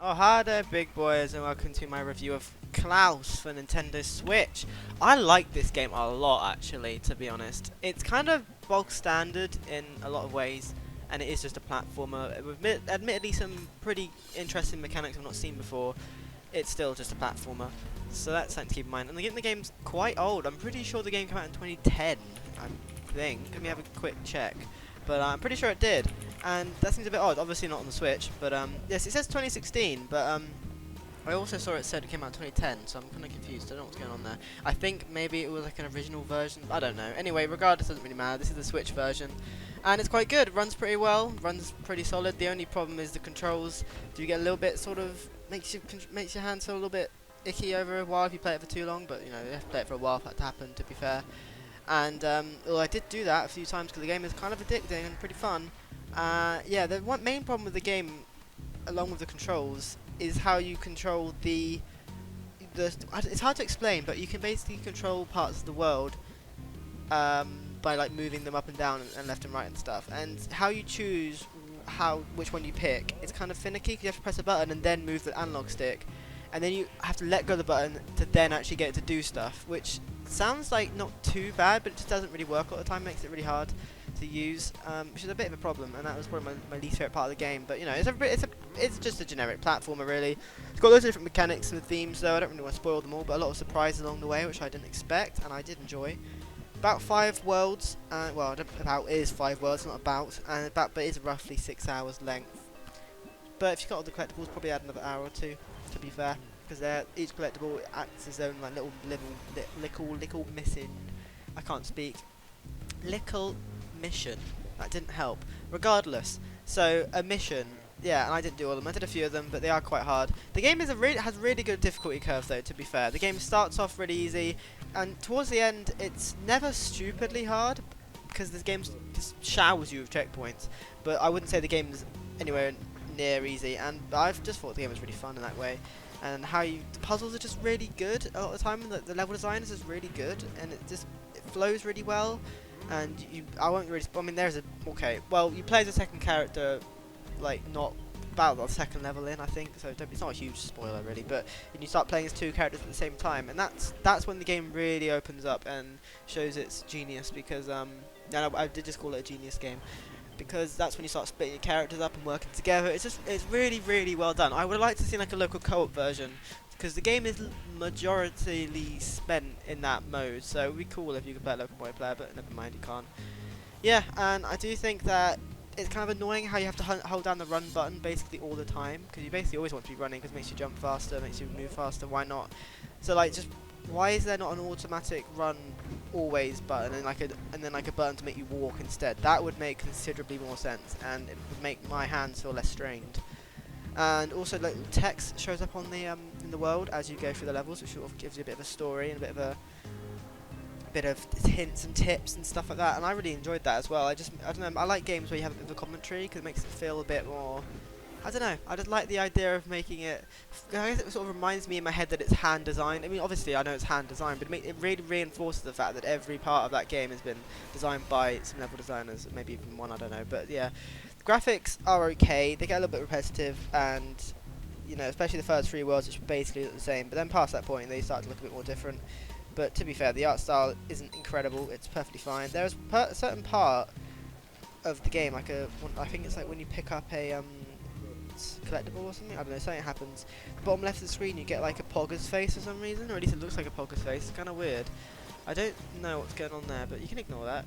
Oh, hi there, big boys, and welcome to my review of Klaus for Nintendo Switch. I like this game a lot, actually, to be honest. It's kind of bog standard in a lot of ways, and it is just a platformer. With admittedly some pretty interesting mechanics I've not seen before, it's still just a platformer. So that's something to keep in mind. And the game's quite old. I'm pretty sure the game came out in 2010, I think. Let me have a quick check. But I'm pretty sure it did. And that seems a bit odd, obviously not on the Switch, but yes, it says 2016, but I also saw it said it came out in 2010, so I'm kind of confused. I don't know what's going on there. I think maybe it was like an original version. I don't know. Anyway, regardless, it doesn't really matter. This is the Switch version, and it's quite good. It runs pretty well. Runs pretty solid. The only problem is the controls. Do you get a little bit sort of makes your hands feel a little bit icky over a while if you play it for too long. But you know, you have to play it for a while for that to happen. To be fair, and well, I did do that a few times because the game is kind of addicting and pretty fun. Yeah, the one main problem with the game, along with the controls, is how you control the. It's hard to explain, but you can basically control parts of the world by like moving them up and down and left and right and stuff. And how you choose which one you pick, it's kind of finicky. 'Cause you have to press a button and then move the analog stick, and then you have to let go of the button to then actually get it to do stuff, which sounds like not too bad, but it just doesn't really work all the time. Makes it really hard to use, which is a bit of a problem, and that was probably my least favorite part of the game. But you know, it's just a generic platformer, really. It's got loads of different mechanics and themes, though. I don't really want to spoil them all, but a lot of surprises along the way, which I didn't expect, and I did enjoy. About 5 worlds, well, about is 5 worlds, not about, but it's roughly 6 hours length. But if you got all the collectibles, probably add another hour or two, to be fair, because each collectible acts as its own like little missing. I can't speak. Little mission. That didn't help. Regardless, so a mission. Yeah, and I didn't do all of them. I did a few of them, but they are quite hard. The game has really good difficulty curve, though. To be fair, the game starts off really easy, and towards the end, it's never stupidly hard because this game just showers you with checkpoints. But I wouldn't say the game's anywhere near easy, and I've just thought the game was really fun in that way. And the puzzles are just really good a lot of the time. The level design is just really good, and it flows really well. And I won't really. I mean, okay. Well, you play as a second character, like not about the second level in, I think. So it's not a huge spoiler really, but you start playing as 2 characters at the same time, and that's when the game really opens up and shows its genius. Because I did just call it a genius game, because that's when you start splitting your characters up and working together. It's really well done. I would like to see like a local co-op version, because the game is majoritarily spent in that mode, so it would be cool if you could play local multiplayer, but never mind, you can't. Yeah, and I do think that it's kind of annoying how you have to hold down the run button basically all the time, because you basically always want to be running, because it makes you jump faster, makes you move faster, why not? So like, just why is there not an automatic run always button and then like a button to make you walk instead? That would make considerably more sense, and it would make my hands feel less strained. And also, like, text shows up on the in the world as you go through the levels, which sort of gives you a bit of a story and a bit of hints and tips and stuff like that. And I really enjoyed that as well. I don't know. I like games where you have a bit of a commentary, because it makes it feel a bit more. I don't know. I just like the idea of making it. I guess it sort of reminds me in my head that it's hand designed. I mean, obviously I know it's hand designed, but it really reinforces the fact that every part of that game has been designed by some level designers, maybe even one. I don't know, but yeah. Graphics are okay. They get a little bit repetitive, and you know, especially the first 3 worlds, which basically look the same. But then past that point, they start to look a bit more different. But to be fair, the art style isn't incredible. It's perfectly fine. There's a certain part of the game, I think it's like when you pick up a collectible or something. I don't know. Something happens. The bottom left of the screen, you get like a Pogger's face for some reason, or at least it looks like a Pogger's face. It's kind of weird. I don't know what's going on there, but you can ignore that.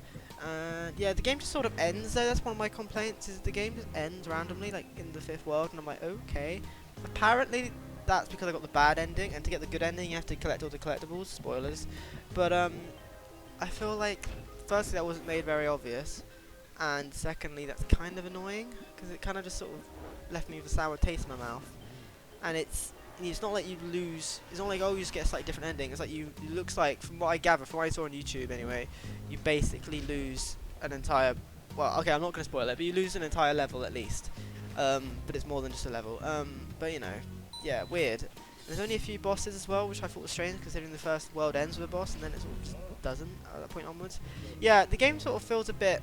Yeah, the game just sort of ends though. That's one of my complaints, is the game just ends randomly, like in the 5th world, and I'm like, okay. Apparently that's because I got the bad ending, and to get the good ending you have to collect all the collectibles. Spoilers. But I feel like firstly that wasn't made very obvious, and secondly that's kind of annoying, because it kind of just sort of left me with a sour taste in my mouth. And it's not like you lose. It's not like, oh, you just get a slightly different ending. It's like it looks like, from what I gather, from what I saw on YouTube anyway, you basically lose an entire. Well, okay, I'm not gonna spoil it, but you lose an entire level at least. But it's more than just a level. But you know, yeah, weird. There's only a few bosses as well, which I thought was strange, considering the first world ends with a boss and then it sort of just doesn't at that point onwards. Yeah, the game sort of feels a bit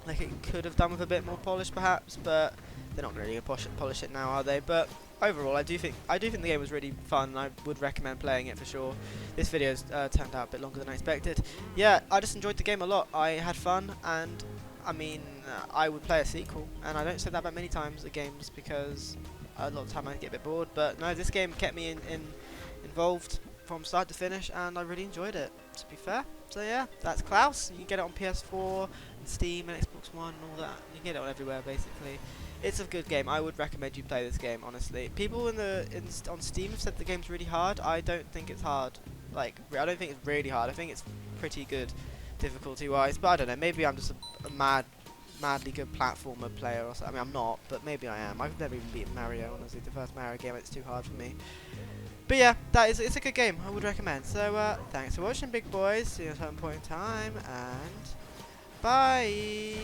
like it could have done with a bit more polish, perhaps, but they're not really gonna polish it now, are they? But overall, I do think the game was really fun. And I would recommend playing it for sure. This video's turned out a bit longer than I expected. Yeah, I just enjoyed the game a lot. I had fun, and I mean, I would play a sequel. And I don't say that about many times at games because a lot of the time I get a bit bored. But no, this game kept me involved from start to finish, and I really enjoyed it, to be fair. So yeah, that's Klaus. You can get it on PS4, and Steam, and Xbox One, and all that. You can get it on everywhere, basically. It's a good game. I would recommend you play this game, honestly. People on Steam have said the game's really hard. I don't think it's hard. Like, I don't think it's really hard. I think it's pretty good difficulty-wise. But I don't know. Maybe I'm just a madly good platformer player or something. I mean, I'm not, but maybe I am. I've never even beaten Mario, honestly. The first Mario game, it's too hard for me. But yeah, it's a good game. I would recommend. So thanks for watching, big boys. See you at some point in time, and bye.